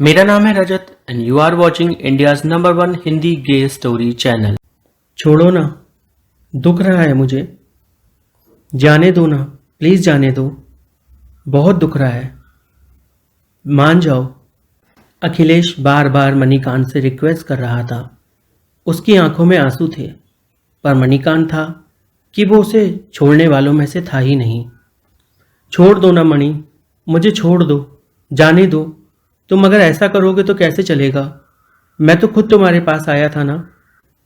मेरा नाम है Rajat and you are watching India's number 1 Hindi gay story channel. छोड़ो ना, दुख रहा है मुझे, जाने दो ना, प्लीज जाने दो, बहुत दुख रहा है, मान जाओ। अखिलेश बार बार मणिकांत से रिक्वेस्ट कर रहा था। उसकी आंखों में आंसू थे, पर मणिकांत था कि वो उसे छोड़ने वालों में से था ही नहीं। छोड़ दो ना मणि, मुझे छोड़ दो, जाने दो। तुम अगर ऐसा करोगे तो कैसे चलेगा? मैं तो खुद तुम्हारे पास आया था ना।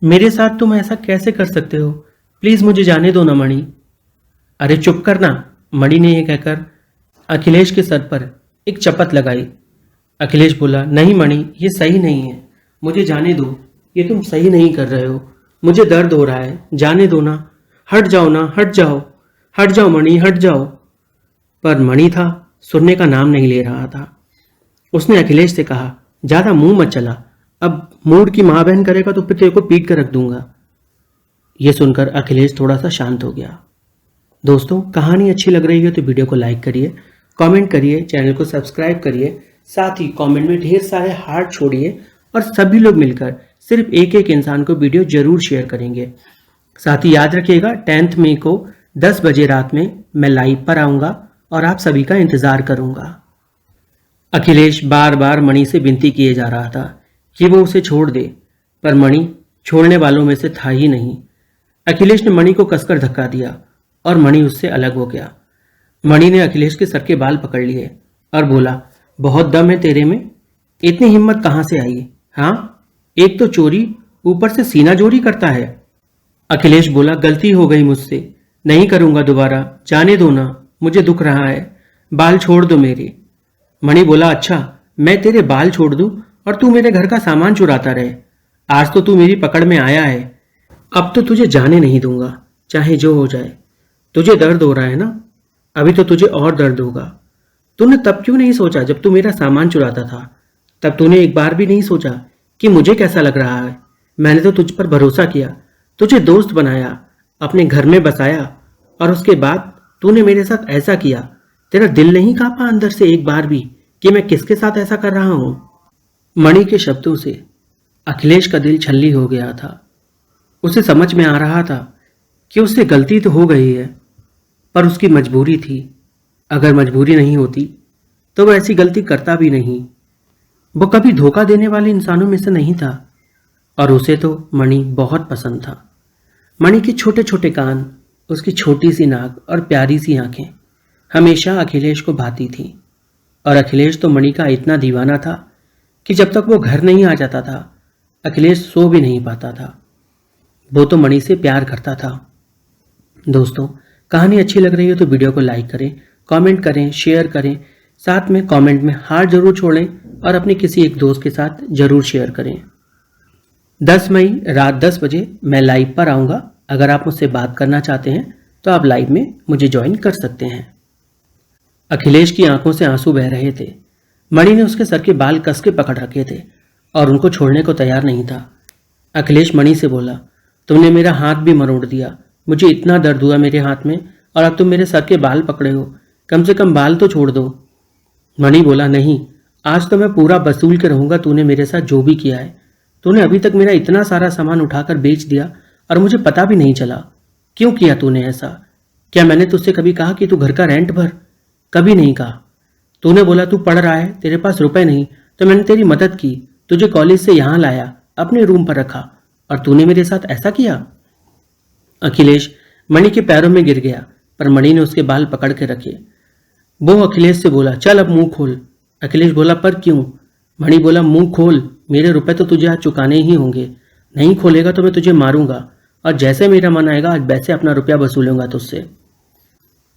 मेरे साथ तुम ऐसा कैसे कर सकते हो? प्लीज मुझे जाने दो ना मणि। अरे चुप करना, मणि ने यह कहकर अखिलेश के सर पर एक चपत लगाई। अखिलेश बोला, नहीं मणि, ये सही नहीं है, मुझे जाने दो, ये तुम सही नहीं कर रहे हो, मुझे दर्द हो रहा है, जाने दो ना, हट जाओ ना, हट जाओ मणि, हट जाओ। पर मणि था, सुनने का नाम नहीं ले रहा था। उसने अखिलेश से कहा, ज्यादा मुंह मत चला, अब मूड की मां बहन करेगा तो फिर तेरे को पीट कर रख दूंगा। यह सुनकर अखिलेश थोड़ा सा शांत हो गया। दोस्तों, कहानी अच्छी लग रही है तो वीडियो को लाइक करिए, कमेंट करिए, चैनल को सब्सक्राइब करिए, साथ ही कमेंट में ढेर सारे हार्ट छोड़िए और सभी लोग मिलकर सिर्फ एक एक इंसान को वीडियो जरूर शेयर करेंगे। साथ ही याद रखिएगा 10 मई को 10 बजे रात में मैं लाइव पर आऊंगा और आप सभी का इंतजार करूंगा। अखिलेश बार बार मणि से विनती किए जा रहा था कि वो उसे छोड़ दे, पर मणि छोड़ने वालों में से था ही नहीं। अखिलेश ने मणि को कसकर धक्का दिया और मणि उससे अलग हो गया। मणि ने अखिलेश के सर के बाल पकड़ लिए और बोला, बहुत दम है तेरे में, इतनी हिम्मत कहां से आई? हाँ, एक तो चोरी, ऊपर से सीना जोरी करता है। अखिलेश बोला, गलती हो गई मुझसे, नहीं करूंगा दोबारा, जाने दो ना, मुझे दुख रहा है, बाल छोड़ दो मेरे। मणि बोला, अच्छा, मैं तेरे बाल छोड़ दूं और तू मेरे घर का सामान चुराता रहे? आज तो तू मेरी पकड़ में आया है, अब तो तुझे जाने नहीं दूंगा, चाहे जो हो जाए। तुझे दर्द हो रहा है ना, अभी तो तुझे और दर्द होगा। तूने तब क्यों नहीं सोचा जब तू मेरा सामान चुराता था? तब तूने एक बार भी नहीं सोचा कि मुझे कैसा लग रहा है? मैंने तो तुझ पर भरोसा किया, तुझे दोस्त बनाया, अपने घर में बसाया, और उसके बाद तूने मेरे साथ ऐसा किया। तेरा दिल नहीं कांपा अंदर से एक बार भी कि मैं किसके साथ ऐसा कर रहा हूं? मणि के शब्दों से अखिलेश का दिल छल्ली हो गया था। उसे समझ में आ रहा था कि उससे गलती तो हो गई है, पर उसकी मजबूरी थी। अगर मजबूरी नहीं होती तो वह ऐसी गलती करता भी नहीं। वो कभी धोखा देने वाले इंसानों में से नहीं था, और उसे तो मणि बहुत पसंद था। मणि के छोटे छोटे कान, उसकी छोटी सी नाक और प्यारी सी आंखें हमेशा अखिलेश को भाती थी। और अखिलेश तो मणि का इतना दीवाना था कि जब तक वो घर नहीं आ जाता था अखिलेश सो भी नहीं पाता था। वो तो मणि से प्यार करता था। दोस्तों, कहानी अच्छी लग रही है तो वीडियो को लाइक करें, कमेंट करें, शेयर करें, साथ में कमेंट में हार्ट जरूर छोड़ें और अपने किसी एक दोस्त के साथ जरूर शेयर करें। 10 मई रात 10 बजे मैं लाइव पर आऊंगा। अगर आप मुझसे बात करना चाहते हैं तो आप लाइव में मुझे ज्वाइन कर सकते हैं। अखिलेश की आंखों से आंसू बह रहे थे। मणि ने उसके सर के बाल कस के पकड़ रखे थे और उनको छोड़ने को तैयार नहीं था। अखिलेश मणि से बोला, तुमने मेरा हाथ भी मरोड़ दिया, मुझे इतना दर्द हुआ मेरे हाथ में, और अब तुम मेरे सर के बाल पकड़े हो, कम से कम बाल तो छोड़ दो। मणि बोला, नहीं, आज तो मैं पूरा वसूल के रहूंगा तूने मेरे साथ जो भी किया है। तूने अभी तक मेरा इतना सारा सामान उठाकर बेच दिया और मुझे पता भी नहीं चला। क्यों किया तूने ऐसा? क्या मैंने तुझसे कभी कहा कि तू घर का रेंट भर? कभी नहीं कहा। तूने बोला तू पढ़ रहा है, तेरे पास रुपए नहीं, तो मैंने तेरी मदद की, तुझे कॉलेज से यहां लाया, अपने रूम पर रखा, और तूने मेरे साथ ऐसा किया? अखिलेश मणि के पैरों में गिर गया, पर मणि ने उसके बाल पकड़ के रखे। वो अखिलेश से बोला, चल अब मुंह खोल। अखिलेश बोला, पर क्यों? मणि बोला, मुंह खोल, मेरे रुपए तो तुझे आज चुकाने ही होंगे, नहीं खोलेगा तो मैं तुझे मारूंगा, और जैसे मेरा मन आएगा आज वैसे अपना रुपया वसूलूंगा तुझसे।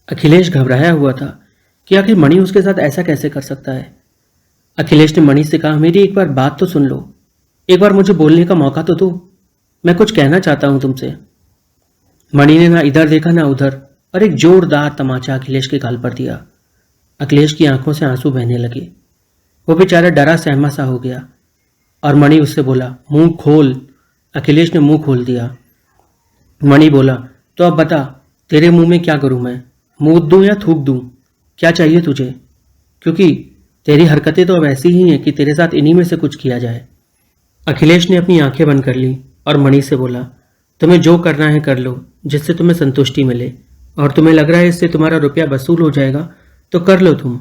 अखिलेश घबराया हुआ था कि आखिर मणि उसके साथ ऐसा कैसे कर सकता है। अखिलेश ने मणि से कहा, मेरी एक बार बात तो सुन लो, एक बार मुझे बोलने का मौका तो दो, मैं कुछ कहना चाहता हूं तुमसे। मणि ने ना इधर देखा ना उधर और एक जोरदार तमाचा अखिलेश के गाल पर दिया। अखिलेश की आंखों से आंसू बहने लगे। वो बेचारा डरा सहमा सा हो गया और मणि उससे बोला, मुंह खोल। अखिलेश ने मुंह खोल दिया। मणि बोला, तो अब बता, तेरे मुंह में क्या करूं मैं? मूत दूं या थूक दूं? क्या चाहिए तुझे? क्योंकि तेरी हरकतें तो अब ऐसी ही हैं कि तेरे साथ इन्हीं में से कुछ किया जाए। अखिलेश ने अपनी आंखें बंद कर ली और मणि से बोला, तुम्हें जो करना है कर लो, जिससे तुम्हें संतुष्टि मिले, और तुम्हें लग रहा है इससे तुम्हारा रुपया वसूल हो जाएगा तो कर लो तुम,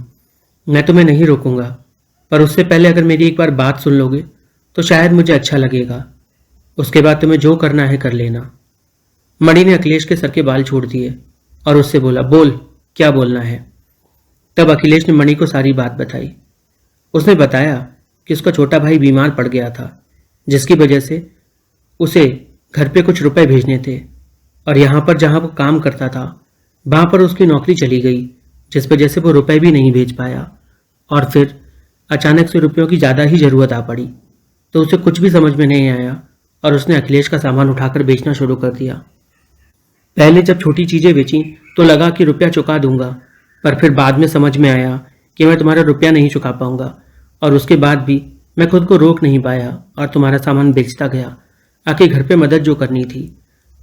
मैं तुम्हें नहीं रोकूंगा। पर उससे पहले अगर मेरी एक बार बात सुन लोगे तो शायद मुझे अच्छा लगेगा। उसके बाद तुम्हें जो करना है कर लेना। मणि ने अखिलेश के सर के बाल छोड़ दिए और उससे बोला, बोल क्या बोलना है। तब अखिलेश ने मणि को सारी बात बताई। उसने बताया कि उसका छोटा भाई बीमार पड़ गया था, जिसकी वजह से उसे घर पे कुछ रुपए भेजने थे, और यहाँ पर जहाँ वो काम करता था वहाँ पर उसकी नौकरी चली गई, जिस वजह से वो रुपए भी नहीं भेज पाया। और फिर अचानक से रुपयों की ज़्यादा ही ज़रूरत आ पड़ी, तो उसे कुछ भी समझ में नहीं आया और उसने अखिलेश का सामान उठाकर बेचना शुरू कर दिया। पहले जब छोटी चीज़ें बेची तो लगा कि रुपया चुका दूंगा, पर फिर बाद में समझ में आया कि मैं तुम्हारा रुपया नहीं चुका पाऊंगा, और उसके बाद भी मैं खुद को रोक नहीं पाया और तुम्हारा सामान बेचता गया, आके घर पे मदद जो करनी थी।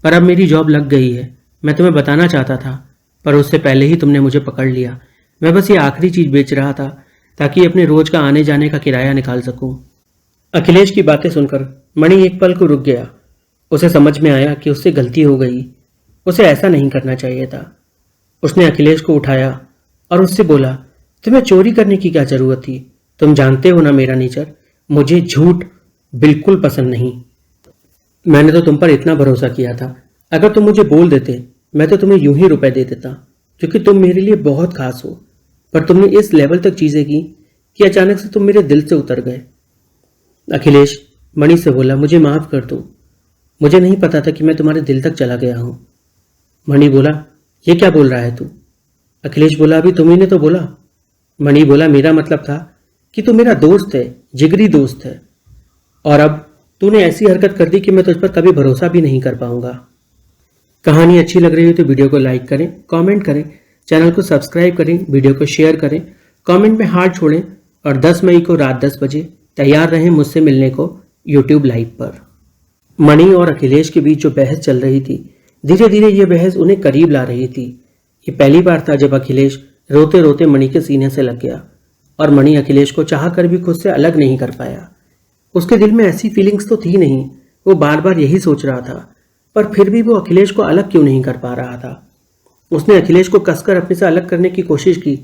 पर अब मेरी जॉब लग गई है, मैं तुम्हें बताना चाहता था, पर उससे पहले ही तुमने मुझे पकड़ लिया। मैं बस ये आखिरी चीज़ बेच रहा था ताकि अपने रोज का आने जाने का किराया निकाल सकूं। अखिलेश की बातें सुनकर मणि एक पल को रुक गया। उसे समझ में आया कि उससे गलती हो गई, उसे ऐसा नहीं करना चाहिए था। उसने अखिलेश को उठाया और उससे बोला, तुम्हें चोरी करने की क्या जरूरत थी? तुम जानते हो ना मेरा नेचर, मुझे झूठ बिल्कुल पसंद नहीं। मैंने तो तुम पर इतना भरोसा किया था, अगर तुम मुझे बोल देते मैं तो तुम्हें यूं ही रुपए दे देता, क्योंकि तुम मेरे लिए बहुत खास हो। पर तुमने इस लेवल तक चीजें की कि अचानक से तुम मेरे दिल से उतर गए। अखिलेश मणि से बोला, मुझे माफ कर दो, मुझे नहीं पता था कि मैं तुम्हारे दिल तक चला गया हूं। मणि बोला, ये क्या बोल रहा है तू? अखिलेश बोला, अभी तुम्ही ने तो बोला। मणि बोला, मेरा मतलब था कि तू मेरा दोस्त है, जिगरी दोस्त है, और अब तूने ऐसी हरकत कर दी कि मैं तुझ पर कभी भरोसा भी नहीं कर पाऊंगा। कहानी अच्छी लग रही हो तो वीडियो को लाइक करें, कमेंट करें, चैनल को सब्सक्राइब करें, वीडियो को शेयर करें, कमेंट में हार्ट छोड़ें, और 10 मई को रात 10 बजे तैयार रहें मुझसे मिलने को यूट्यूब लाइव पर। मणि और अखिलेश के बीच जो बहस चल रही थी, धीरे धीरे ये बहस उन्हें करीब ला रही थी। ये पहली बार था जब अखिलेश रोते रोते मणि के सीने से लग गया, और मणि अखिलेश को चाह कर भी खुद से अलग नहीं कर पाया। उसके दिल में ऐसी फीलिंग्स तो थी नहीं, वो बार बार यही सोच रहा था, पर फिर भी वो अखिलेश को अलग क्यों नहीं कर पा रहा था। उसने अखिलेश को कसकर अपने से अलग करने की कोशिश की,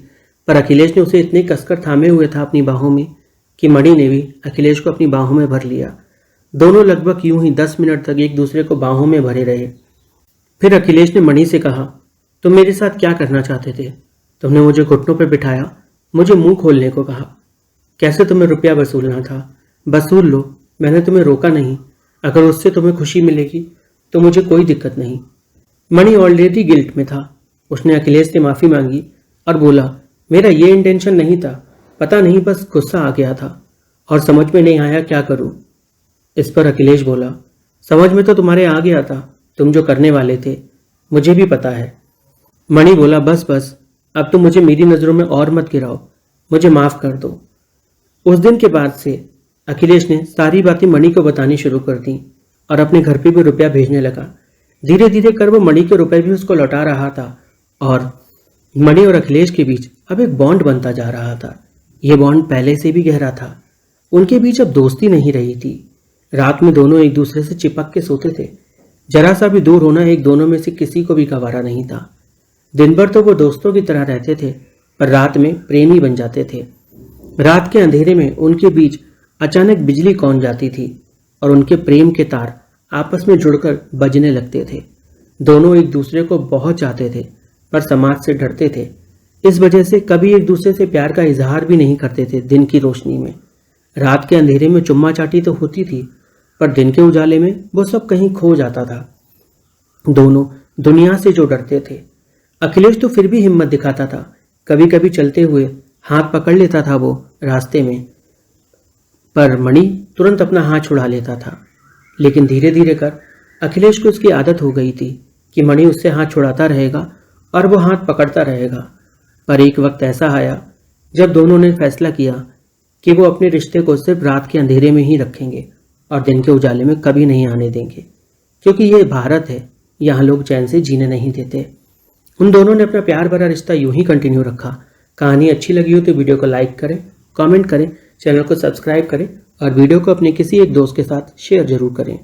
पर अखिलेश ने उसे इतने कसकर थामे हुए था अपनी बाहों में कि मणि ने भी अखिलेश को अपनी बाहों में भर लिया। दोनों लगभग यूं ही 10 मिनट तक एक दूसरे को बाहों में भरे रहे। फिर अखिलेश ने मणि से कहा, तुम मेरे साथ क्या करना चाहते थे? तुमने मुझे घुटनों पर बिठाया, मुझे मुंह खोलने को कहा। कैसे तुम्हें रुपया वसूलना था, वसूल लो, मैंने तुम्हें रोका नहीं। अगर उससे तुम्हें खुशी मिलेगी तो मुझे कोई दिक्कत नहीं। मणि ऑलरेडी गिल्ट में था। उसने अखिलेश से माफी मांगी और बोला, मेरा ये इंटेंशन नहीं था, पता नहीं बस गुस्सा आ गया था और समझ में नहीं आया क्या करूं। इस पर अखिलेश बोला, समझ में तो तुम्हारे आ गया था, तुम जो करने वाले थे, मुझे भी पता है। मणि बोला, बस बस, अब तुम मुझे मेरी नज़रों में और मत गिराओ, मुझे माफ कर दो। उस दिन के बाद से अखिलेश ने सारी बातें मणि को बतानी शुरू कर दी और अपने घर पे भी रुपया भेजने लगा। धीरे धीरे कर वो मणि के रुपए भी उसको लौटा रहा था, और मणि और अखिलेश के बीच अब एक बॉन्ड बनता जा रहा था। ये बॉन्ड पहले से भी गहरा था। उनके बीच अब दोस्ती नहीं रही थी। रात में दोनों एक दूसरे से चिपक के सोते थे। जरा सा भी दूर होना एक दोनों में से किसी को भी गवारा नहीं था। दिन भर तो वो दोस्तों की तरह रहते थे, पर रात में प्रेमी बन जाते थे। रात के अंधेरे में उनके बीच अचानक बिजली कौंध जाती थी और उनके प्रेम के तार आपस में जुड़कर बजने लगते थे। दोनों एक दूसरे को बहुत चाहते थे, पर समाज से डरते थे। इस वजह से कभी एक दूसरे से प्यार का इजहार भी नहीं करते थे। दिन की रोशनी में, रात के अंधेरे में चुम्मा चाटी तो होती थी, पर दिन के उजाले में वो सब कहीं खो जाता था। दोनों दुनिया से जो डरते थे। अखिलेश तो फिर भी हिम्मत दिखाता था। कभी कभी चलते हुए हाथ पकड़ लेता था वो रास्ते में, पर मणि तुरंत अपना हाथ छुड़ा लेता था। लेकिन धीरे धीरे कर अखिलेश को उसकी आदत हो गई थी कि मणि उससे हाथ छुड़ाता रहेगा और वो हाथ पकड़ता रहेगा। पर एक वक्त ऐसा आया जब दोनों ने फैसला किया कि वो अपने रिश्ते को सिर्फ रात के अंधेरे में ही रखेंगे और दिन के उजाले में कभी नहीं आने देंगे, क्योंकि ये भारत है, यहाँ लोग चैन से जीने नहीं देते। उन दोनों ने अपना प्यार भरा रिश्ता यूं ही कंटिन्यू रखा। कहानी अच्छी लगी हो तो वीडियो को लाइक करें, कमेंट करें, चैनल को सब्सक्राइब करें और वीडियो को अपने किसी एक दोस्त के साथ शेयर जरूर करें।